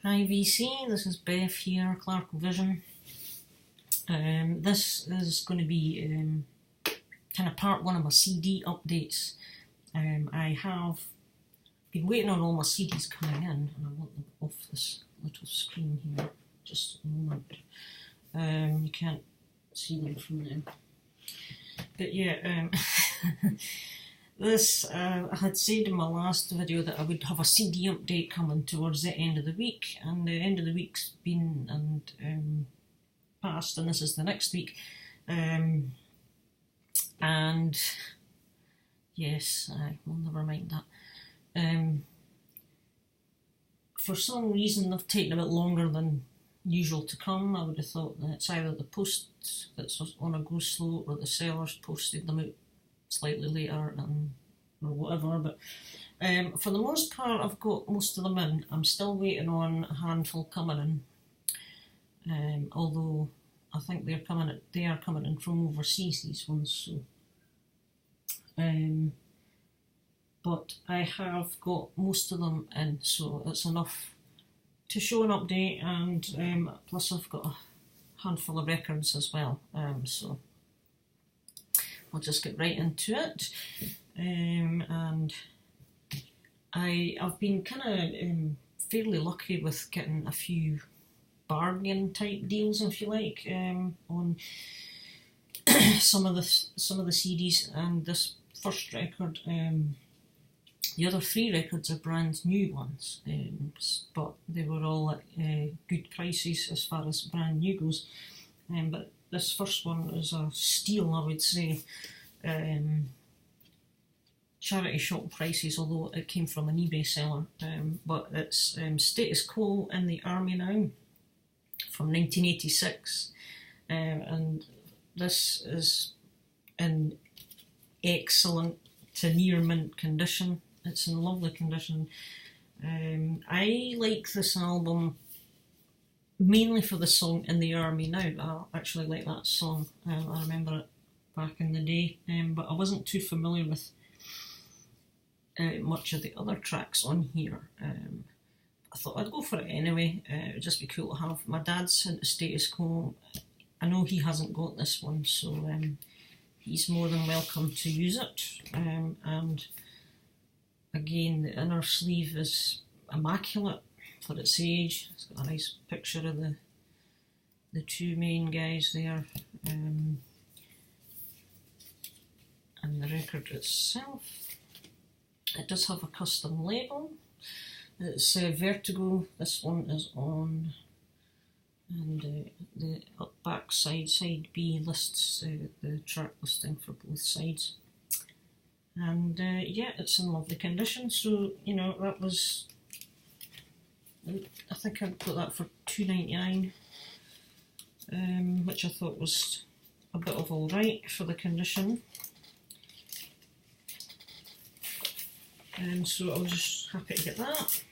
Hi VC, this is Beth here, Clark Vision. This is going to be kind of part one of my CD updates. I have been waiting on all my CDs coming in, and I want them off this little screen here, just a moment. You can't see them from there. But yeah, this, I had said in my last video that I would have a CD update coming towards the end of the week, and the end of the week's been and passed, and this is the next week. And yes, I will never mind that. For some reason they've taken a bit longer than usual to come. I would have thought that it's either the post that's on a go slow or the sellers posted them out slightly later or whatever, but for the most part I've got most of them in. I'm still waiting on a handful coming in, although I think they are coming in from overseas, these ones, so but I have got most of them in, so it's enough to show an update, and plus I've got a handful of records as well, so I'll just get right into it. And I've been kind of fairly lucky with getting a few bargain type deals, if you like, on some of the CDs. And this first record, the other three records are brand new ones, but they were all at good prices as far as brand new goes. But this first one is a steal, I would say. Charity shop prices, although it came from an eBay seller, but it's Status Quo in the Army Now from 1986, and this is in excellent to near mint condition. It's in lovely condition. I like this album mainly for the song In the Army Now. I actually like that song. I remember it back in the day, but I wasn't too familiar with much of the other tracks on here. I thought I'd go for it anyway. It would just be cool to have. My dad's into Status Quo. I know he hasn't got this one, so he's more than welcome to use it. And again, the inner sleeve is immaculate for its age. It's got a nice picture of the two main guys there, and the record itself. It does have a custom label. It's Vertigo. This one is on, and the back side B, lists the track listing for both sides. And yeah, it's in lovely condition. So you know, that was, I think I got that for $2.99, which I thought was a bit of alright for the condition. So I was just happy to get that.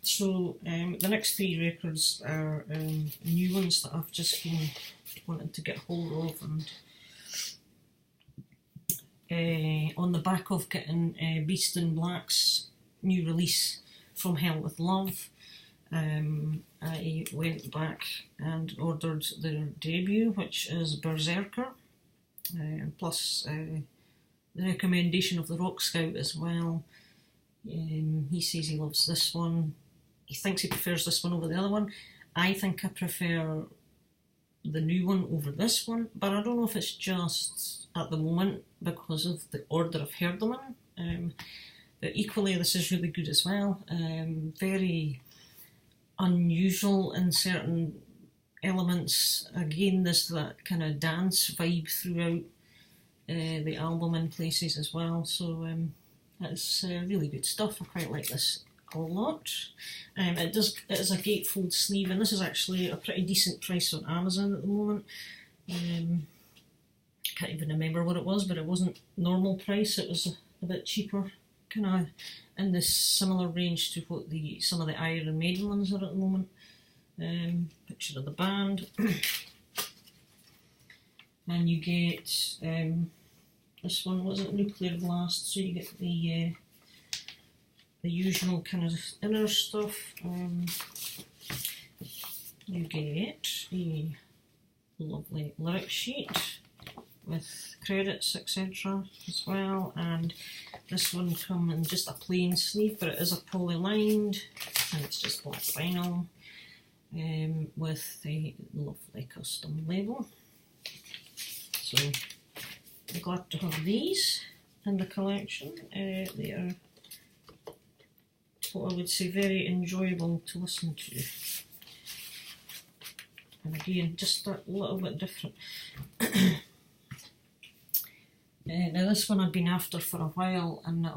So the next three records are new ones that I've just been wanting to get hold of, and on the back of getting Beast in Black's new release From Hell With Love, I went back and ordered their debut, which is Berserker, plus the recommendation of the Rock Scout as well. He says he loves this one. He thinks he prefers this one over the other one. I think I prefer the new one over this one, but I don't know if it's just at the moment because of the order I've heard them in. But equally, this is really good as well. Very unusual in certain elements. Again, there's that kind of dance vibe throughout the album in places as well. So it's really good stuff. I quite like this a lot. It is a gatefold sleeve, and this is actually a pretty decent price on Amazon at the moment. Can't even remember what it was, but it wasn't normal price. It was a bit cheaper, kind of in this similar range to what some of the Iron Maiden ones are at the moment. Picture of the band. And you get this one wasn't Nuclear Blast, so you get the the usual kind of inner stuff. You get a lovely lyric sheet with credits, etc. as well, and this one comes in just a plain sleeve, but it is a poly-lined, and it's just black vinyl with a lovely custom label. So I'm glad to have these in the collection. They are what I would say very enjoyable to listen to. And again, just a little bit different. Now this one I'd been after for a while, and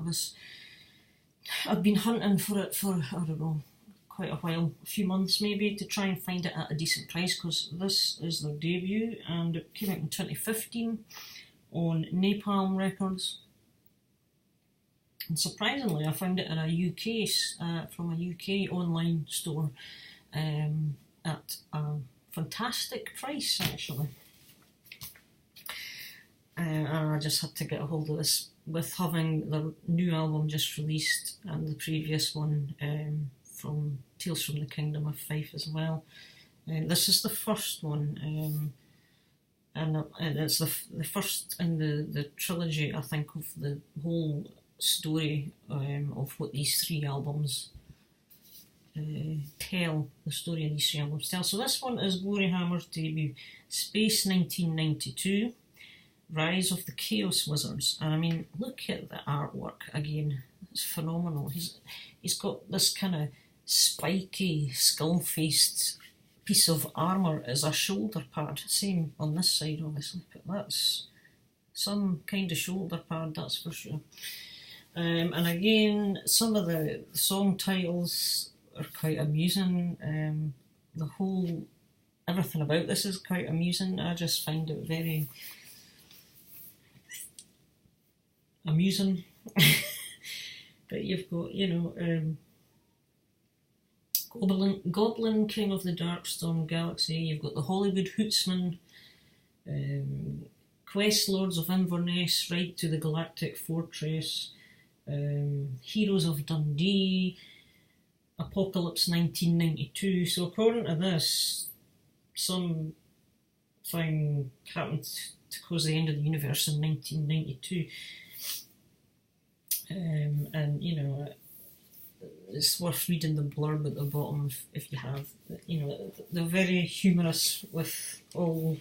I'd been hunting for it for, I don't know, quite a while, a few months maybe, to try and find it at a decent price, because this is their debut and it came out in 2015 on Napalm Records. And surprisingly, I found it in a from a UK online store at a fantastic price, actually. And I just had to get a hold of this with having the new album just released and the previous one from Tales from the Kingdom of Fife as well. This is the first one, and it's the first in the trilogy, I think, of the whole story of what these three albums tell, the story of these three albums tell. So this one is Gloryhammer's debut, Space 1992, Rise of the Chaos Wizards. And I mean, look at the artwork again, it's phenomenal. He's got this kind of spiky, skull-faced piece of armour as a shoulder pad. Same on this side, obviously, but that's some kind of shoulder pad, that's for sure. And again, some of the song titles are quite amusing. Everything about this is quite amusing. I just find it very amusing. But you've got, Goblin King of the Darkstorm Galaxy, you've got the Hollywood Hootsman, Quest Lords of Inverness, Ride to the Galactic Fortress, Heroes of Dundee, Apocalypse 1992. So according to this, some thing happened to cause the end of the universe in 1992. And it's worth reading the blurb at the bottom if you have. They're very humorous with all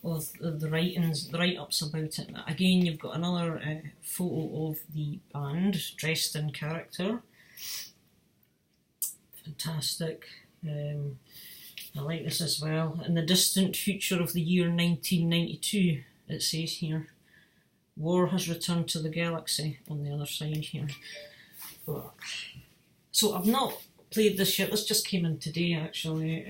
of the write-ups about it. Again, you've got another photo of the band dressed in character. Fantastic. I like this as well. In the distant future of the year 1992, it says here, war has returned to the galaxy on the other side here. So I've not played this yet. This just came in today, actually.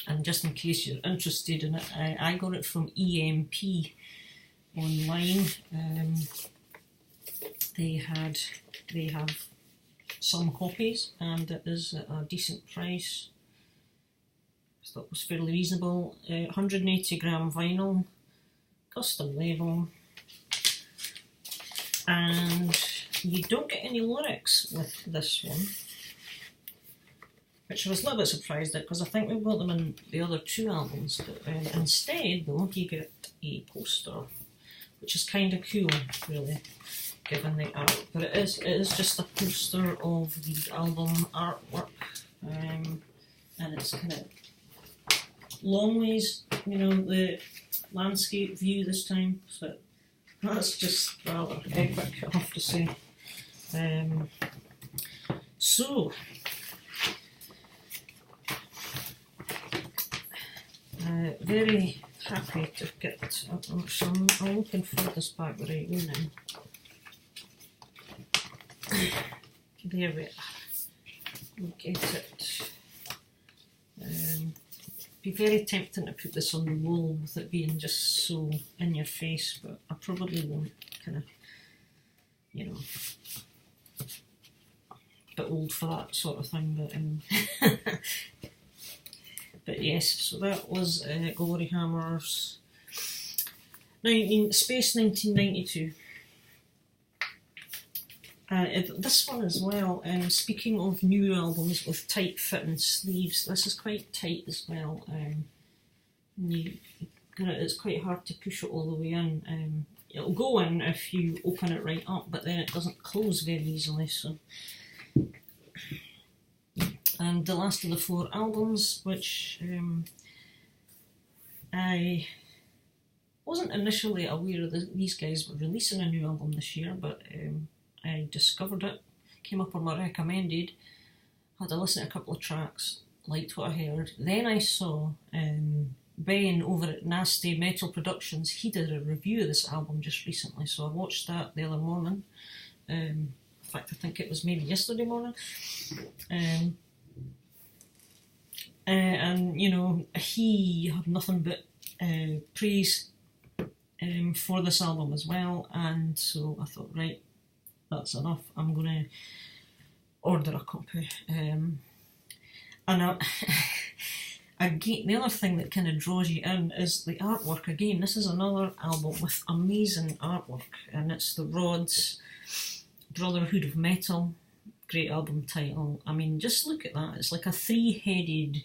And just in case you're interested in it, I got it from EMP online. They have some copies, and it is at a decent price. I thought it was fairly reasonable. 180 gram vinyl, custom label, and you don't get any lyrics with this one, which I was a little bit surprised at, because I think we've got them in the other two albums. But instead, though, you get a poster, which is kind of cool, really, given the art. But it is just a poster of the album artwork, and it's kind of long ways, the landscape view this time. So that's just rather epic, I have to say. Very happy to get. So I'm looking for this back right now. There we are. We'll get it. Be very tempting to put this on the wall with it being just so in your face, but I probably won't. Kind of, bit old for that sort of thing, but but yes, so that was Gloryhammer's Space 1992. This one as well, speaking of new albums with tight fitting sleeves, this is quite tight as well. It's quite hard to push it all the way in. It'll go in if you open it right up, but then it doesn't close very easily. So, and the last of the 4 albums, which I wasn't initially aware of these guys were releasing a new album this year, but I discovered it, came up on my recommended, had a listen to a couple of tracks, liked what I heard. Then I saw Ben over at Nasty Metal Productions, he did a review of this album just recently, so I watched that the other morning. In fact, I think it was maybe yesterday morning. And, you know, he had nothing but praise for this album as well, and so I thought, right, that's enough, I'm going to order a copy. And again, the other thing that kind of draws you in is the artwork. Again, this is another album with amazing artwork, and it's the Rods, Brotherhood of Metal, great album title. I mean, just look at that, it's like a 3-headed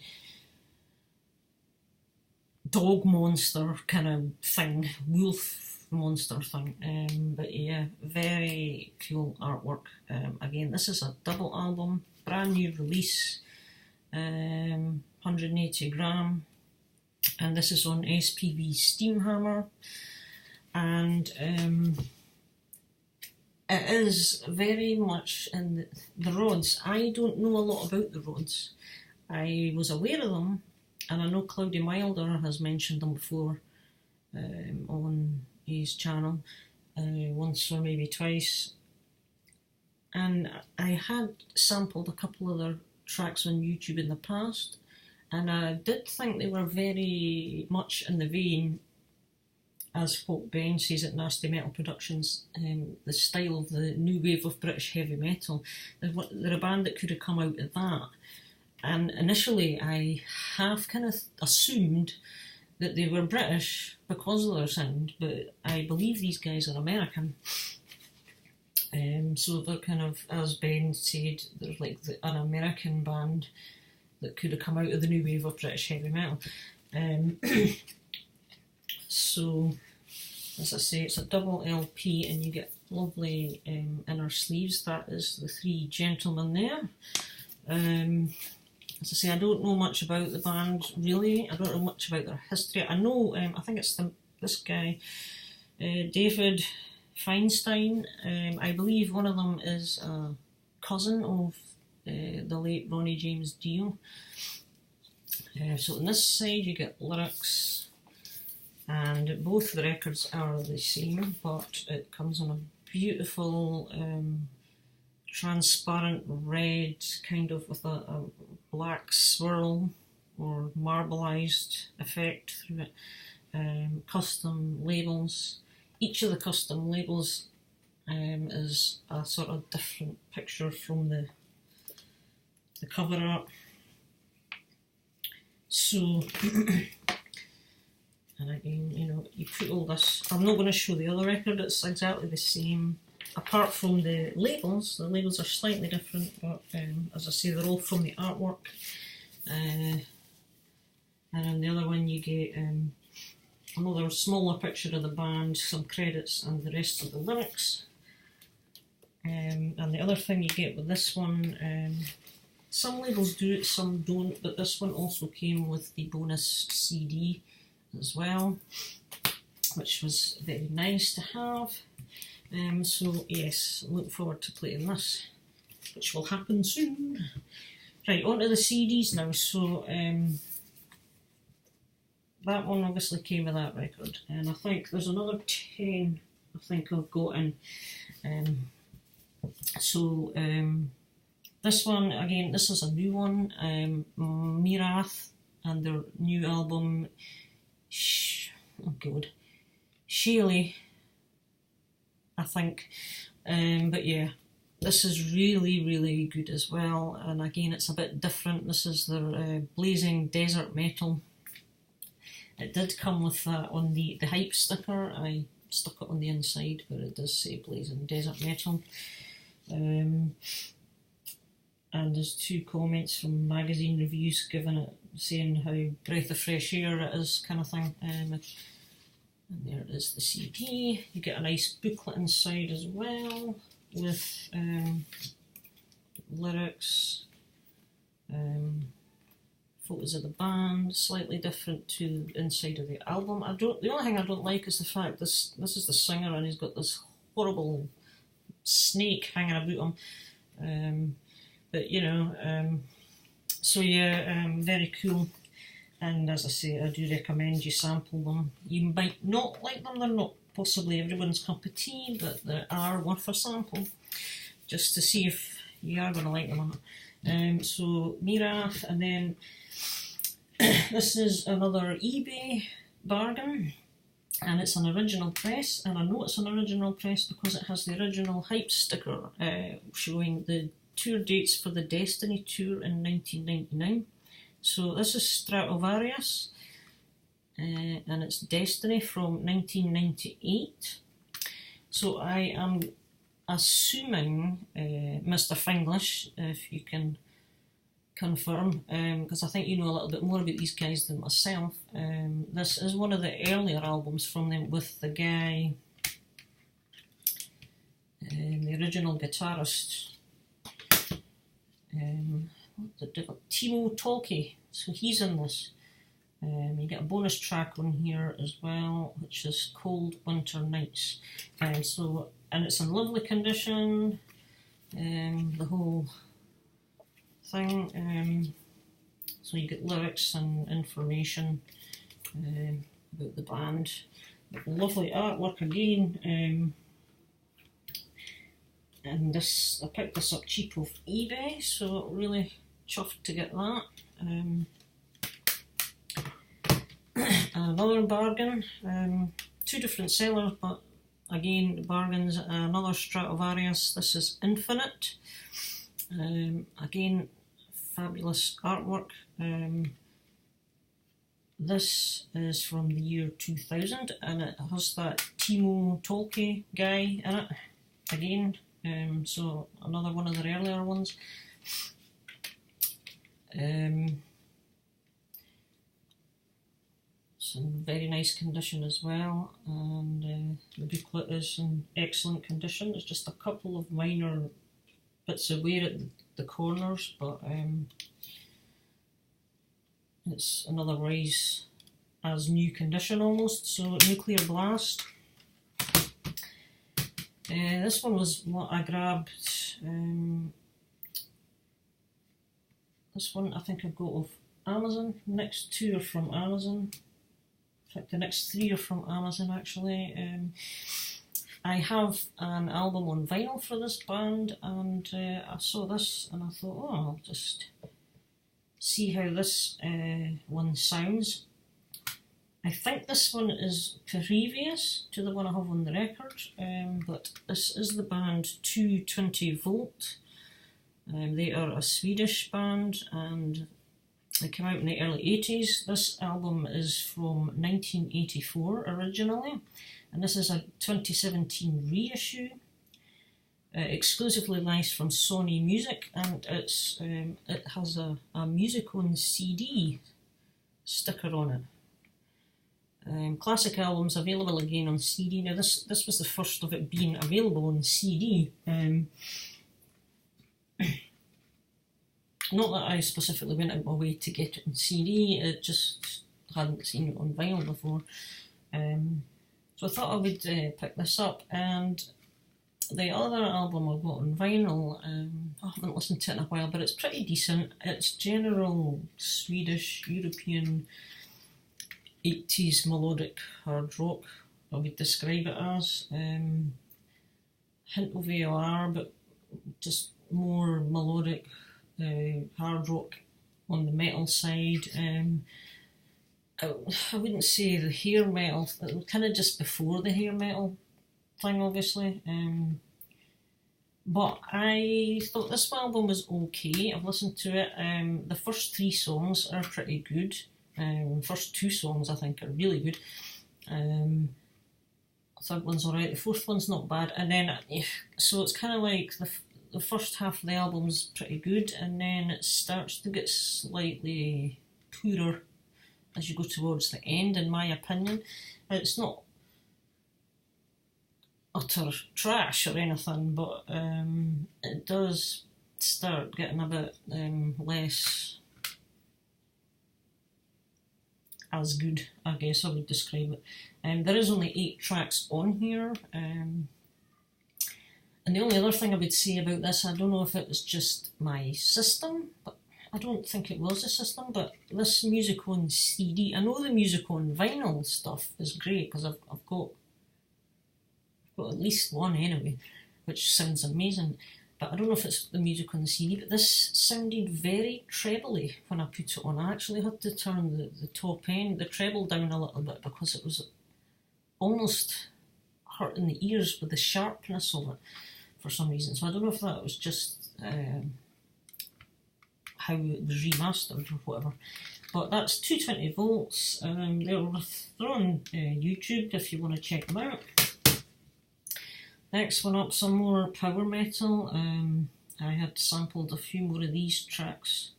dog monster kind of thing, wolf monster thing. But yeah, very cool artwork. Again, this is a double album, brand new release, 180 gram, and this is on SPV Steamhammer, and it is very much in the Rods. I don't know a lot about the Rods. I was aware of them, and I know Cloudy Milder has mentioned them before on his channel, once or maybe twice, and I had sampled a couple of their tracks on YouTube in the past, and I did think they were very much in the vein, as what Ben says at Nasty Metal Productions, the style of the new wave of British heavy metal. They're a band that could have come out of that. And initially I half kind of assumed that they were British because of their sound, but I believe these guys are American. So they're kind of, as Ben said, they're like an American band that could have come out of the new wave of British heavy metal. So, as I say, it's a double LP, and you get lovely inner sleeves. That is the 3 gentlemen there. As I say, I don't know much about the band, really. I don't know much about their history. I know, I think it's this guy, David Feinstein. I believe one of them is a cousin of the late Ronnie James Dio. So on this side you get lyrics, and both the records are the same, but it comes on a beautiful transparent red, kind of with a black swirl or marbleized effect through it. Custom labels. Each of the custom labels is a sort of different picture from the cover art. So, and again, you know, you put all this. I'm not going to show the other record, it's exactly the same, apart from the labels. The labels are slightly different, but as I say, they're all from the artwork. And on the other one you get another smaller picture of the band, some credits, and the rest of the lyrics. And the other thing you get with this one, some labels do it, some don't, but this one also came with the bonus CD as well, which was very nice to have. So yes, look forward to playing this, which will happen soon. Right, on to the CDs now. So that one obviously came with that record, and I think there's another 10 I think I've got in. This one, again, this is a new one, Mirath, and their new album, Shaley, I think. But yeah, this is really, really good as well, and again, it's a bit different. This is their Blazing Desert Metal. It did come with that on the hype sticker. I stuck it on the inside, but it does say Blazing Desert Metal. And there's 2 comments from magazine reviews giving it, saying how breath of fresh air it is, kind of thing. And there it is, the CD. You get a nice booklet inside as well with lyrics, photos of the band, slightly different to the inside of the album. The only thing I don't like is the fact this is the singer and he's got this horrible snake hanging about him. But you know, so yeah, very cool. And as I say, I do recommend you sample them. You might not like them, they're not possibly everyone's cup of tea, but they are worth a sample, just to see if you are going to like them or not. So Miraf, and then this is another eBay bargain, and it's an original press, and I know it's an original press because it has the original hype sticker showing the tour dates for the Destiny tour in 1999. So this is Stratovarius, and it's Destiny from 1998. So I am assuming, Mr. Finglish, if you can confirm, because I think you know a little bit more about these guys than myself. This is one of the earlier albums from them with the guy, the original guitarist, Timo Tolkki, so he's in this. You get a bonus track on here as well, which is Cold Winter Nights. And it's in lovely condition, the whole thing. So you get lyrics and information about the band. Lovely artwork again. And this, I picked this up cheap off eBay, so really chuffed to get that. Another bargain, 2 different sellers, but again bargains. Another Stratovarius, this is Infinite. Again, fabulous artwork. This is from the year 2000, and it has that Timo Tolkki guy in it again. So another one of the earlier ones. It's in very nice condition as well, and the booklet is in excellent condition. There's just a couple of minor bits of wear at the corners, but it's in otherwise as new condition almost. So Nuclear Blast. This one was what I grabbed. This one I think I got off Amazon. Next 2 are from Amazon. In fact, the next 3 are from Amazon actually. I have an album on vinyl for this band, and I saw this and I thought, oh, I'll just see how this one sounds. I think this one is previous to the one I have on the record, but this is the band 220 Volt. They are a Swedish band and they came out in the early 80s. This album is from 1984 originally, and this is a 2017 reissue, exclusively licensed from Sony Music, and it has a Musicon CD sticker on it. Classic albums available again on CD. Now this was the first of it being available on CD. Not that I specifically went out my way to get it on CD, it just hadn't seen it on vinyl before. So I thought I would pick this up, and the other album I got on vinyl, I haven't listened to it in a while, but it's pretty decent. It's general Swedish, European 80s melodic hard rock, I would describe it as. Hint of AOR, but just more melodic hard rock on the metal side. I wouldn't say the hair metal, it was kind of just before the hair metal thing, obviously. But I thought this album was okay. I've listened to it. The first 3 songs are pretty good. First 2 songs I think are really good. The 3rd one's alright, the 4th one's not bad, and then so it's kind of like the first half of the album's pretty good, and then it starts to get slightly poorer as you go towards the end, in my opinion. It's not utter trash or anything, but it does start getting a bit less as good, I guess I would describe it. There is only 8 tracks on here, and the only other thing I would say about this, I don't know if it was just my system, but I don't think it was a system, but this music on CD, I know the music on vinyl stuff is great, because I've got at least one anyway, which sounds amazing, but I don't know if it's the music on the CD, but this sounded very trebly when I put it on. I actually had to turn the top end, the treble down a little bit, because it was almost hurting the ears with the sharpness of it for some reason. So I don't know if that was just how it was remastered or whatever. But that's 220 volts. They're on YouTube if you want to check them out. Next one up, some more power metal. I had sampled a few more of these tracks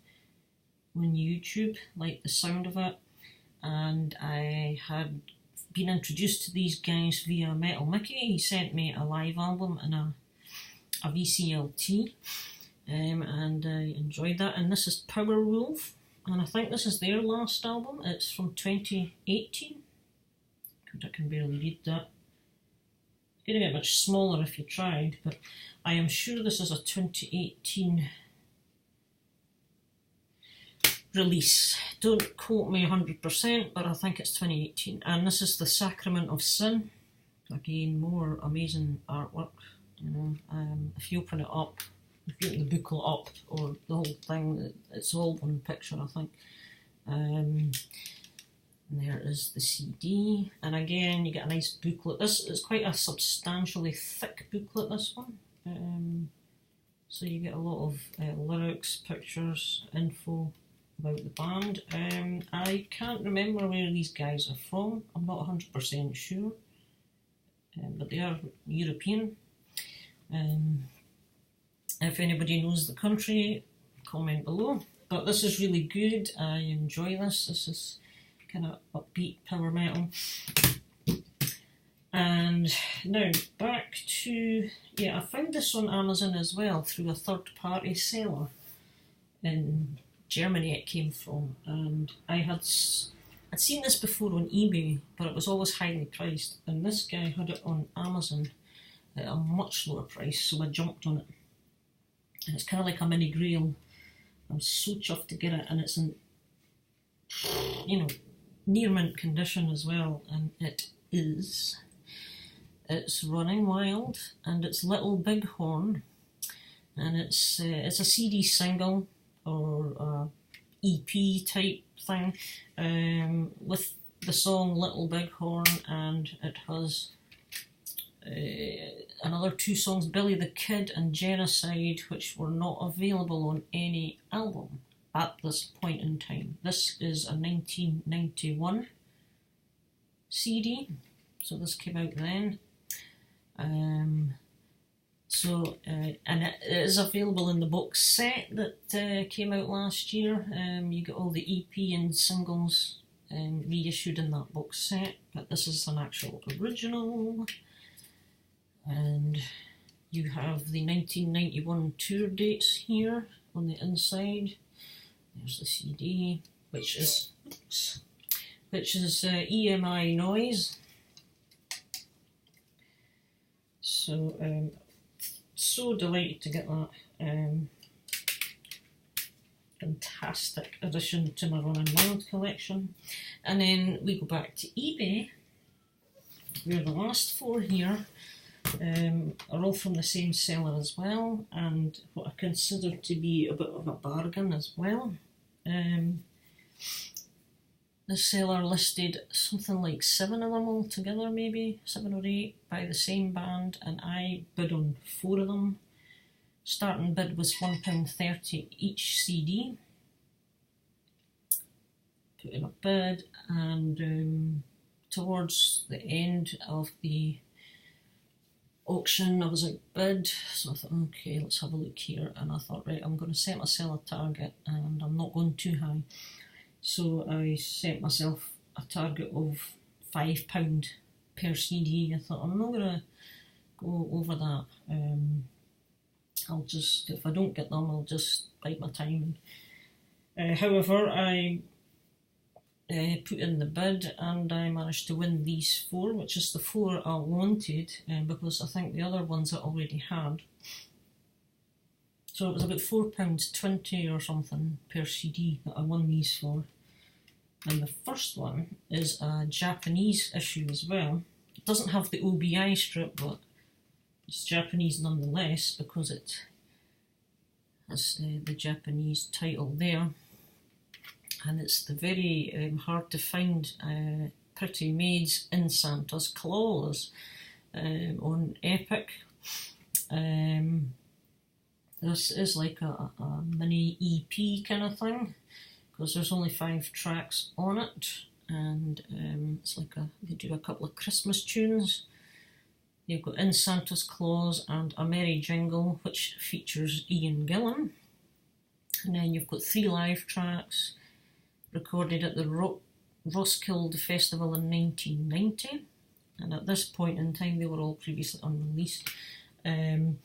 on YouTube, like the sound of it, and I had been introduced to these guys via Metal Mickey. He sent me a live album and a VCLT, and I enjoyed that. And this is Powerwolf, and I think this is their last album. It's from 2018. I can barely read that. It's going to get much smaller if you tried, but I am sure this is a 2018 release. Don't quote me 100%, but I think it's 2018. And this is The Sacrament of Sin. Again, more amazing artwork. You know, if you open it up, if you open the booklet up, or the whole thing, it's all one picture, I think. And there is the CD, and again you get a nice booklet. This is quite a substantially thick booklet, this one. So you get a lot of lyrics, pictures, info about the band. I can't remember where these guys are from, I'm not 100% sure, but they are European. If anybody knows the country, comment below. But this is really good, I enjoy this. This is kind of upbeat power metal. And now back to, I found this on Amazon as well through a third-party seller. In Germany it came from, and I'd seen this before on eBay, but it was always highly priced, and this guy had it on Amazon at a much lower price, so I jumped on it. And it's kind of like a mini grail. I'm so chuffed to get it, and it's in, near mint condition as well, and it is. It's Running Wild, and it's Little Big Horn, and it's a CD single or EP type thing, with the song Little Big Horn, and it has another 2 songs, Billy the Kid and Genocide, which were not available on any album at this point in time. This is a 1991 CD, so this came out then. And it is available in the box set that came out last year. You get all the EP and singles reissued in that box set, but this is an actual original. And you have the 1991 tour dates here on the inside. There's the CD, which is EMI Noise. So so delighted to get that. Fantastic addition to my Running Wild collection. And then we go back to eBay, where the last 4 here are all from the same seller as well, and what I consider to be a bit of a bargain as well. The seller listed something like 7 of them all together, maybe 7 or 8 by the same band, and I bid on 4 of them. Starting bid was £1.30 each CD. Put in a bid, and towards the end of the auction, I was at bid, so I thought, okay, let's have a look here, and I thought, right, I'm going to set myself a target, and I'm not going too high. So I set myself a target of £5 per CD. I thought, I'm not going to go over that. I'll just, if I don't get them, I'll just bite my time. However, I put in the bid and I managed to win these 4, which is the 4 I wanted, because I think the other ones I already had. So it was about £4.20 or something per CD that I won these for. And the first one is a Japanese issue as well. It doesn't have the OBI strip, but it's Japanese nonetheless because it has the Japanese title there. And it's the very hard to find Pretty Maids in Santa's Claus on Epic. This is like a mini EP kind of thing, because there's only 5 tracks on it, and it's like they do a couple of Christmas tunes. You've got In Santa's Claus and A Merry Jingle, which features Ian Gillan. And then you've got 3 live tracks recorded at the Roskilde Festival in 1990. And at this point in time, they were all previously unreleased. And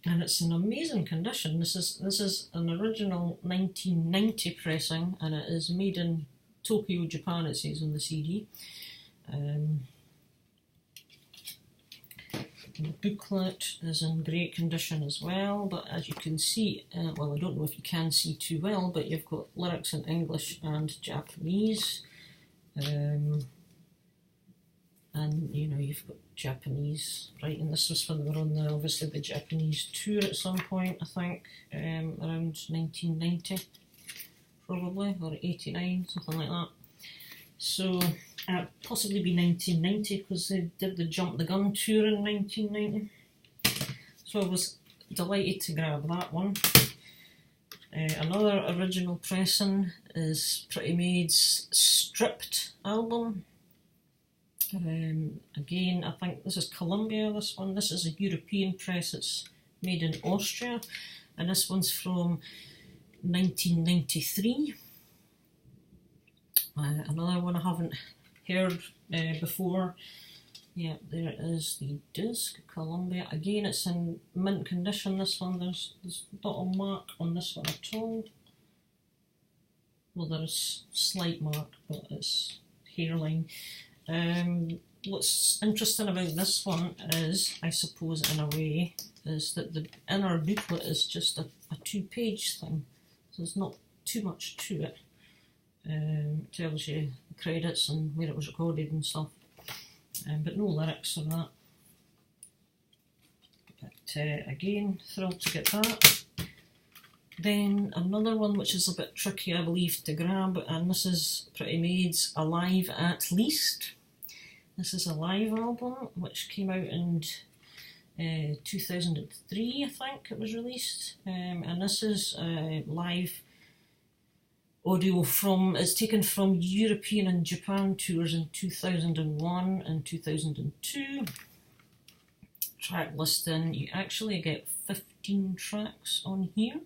it's in amazing condition. This is an original 1990 pressing, and it is made in Tokyo, Japan, it says on the CD. The booklet is in great condition as well, but as you can see, well, I don't know if you can see too well, but you've got lyrics in English and Japanese, and you know, you've got Japanese writing. This was when they were on obviously the Japanese tour at some point, I think, around 1990 probably, or 89, something like that. So possibly be 1990, because they did the Jump the Gun tour in 1990. So I was delighted to grab that one. Another original pressing is Pretty Maids' Stripped album. Again, I think this is Columbia, this one. This is a European press, it's made in Austria, and this one's from 1993. Another one I haven't heard before. Yeah, there is the disc, Columbia. Again, it's in mint condition, this one. There's not a mark on this one at all. Well, there's a slight mark, but it's hairline. What's interesting about this one is, I suppose in a way, is that the inner booklet is just a 2-page thing. So there's not too much to it. It tells you the credits and where it was recorded and stuff, but no lyrics or that. But again, thrilled to get that. Then another one which is a bit tricky, I believe, to grab, and this is Pretty Maids' Alive at Least. This is a live album which came out in 2003, I think it was released, and this is live audio it's taken from European and Japan tours in 2001 and 2002. Track listing, you actually get 15 tracks on here.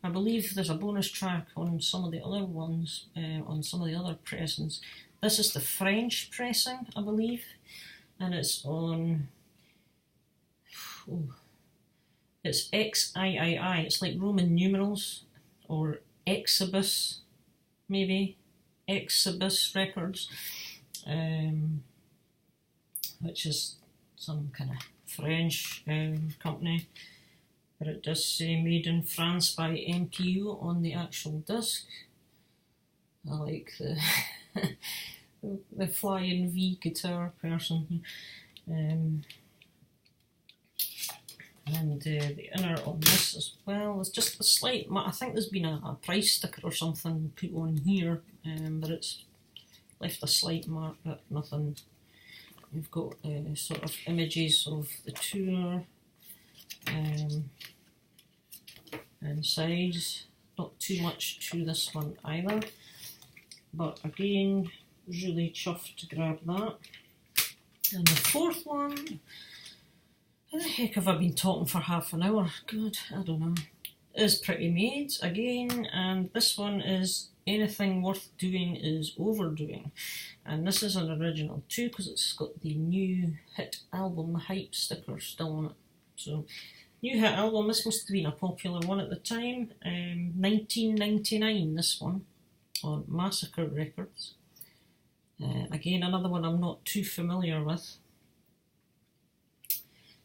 I believe there's a bonus track on some of the other ones, on some of the other pressings. This is the French pressing, I believe, and it's on, it's XIII, it's like Roman numerals, or Exibus, maybe, Exibus Records, which is some kind of French company, but it does say made in France by MPU on the actual disc. I like the flying V guitar person. And the inner on this as well is just a slight, I think there's been a price sticker or something put on here, but it's left a slight mark, but nothing. You've got sort of images of the tour inside. Not too much to this one either, but again, really chuffed to grab that. And the fourth one, how the heck have I been talking for half an hour? God, I don't know. Is Pretty Maids again, and this one is Anything Worth Doing is Overdoing. And this is an original too, because it's got the new hit album hype sticker still on it. So, new hit album, this must have been a popular one at the time. 1999, this one, on Massacre Records. Again, another one I'm not too familiar with.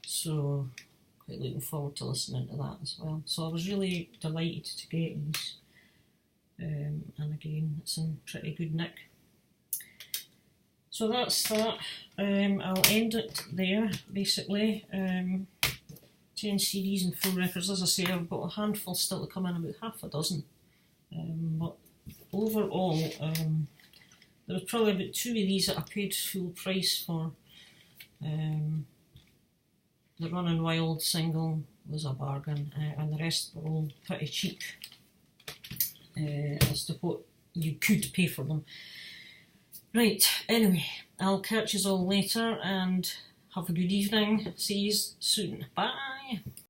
So, quite looking forward to listening to that as well. So I was really delighted to get these. And again, it's in pretty good nick. So that's that. I'll end it there, basically. 10 CDs and 4 records. As I say, I've got a handful still to come in, about half a dozen. But overall, there was probably about 2 of these that I paid full price for. The Running Wild single was a bargain, and the rest were all pretty cheap as to what you could pay for them. Right, anyway, I'll catch you all later and have a good evening. See you soon. Bye.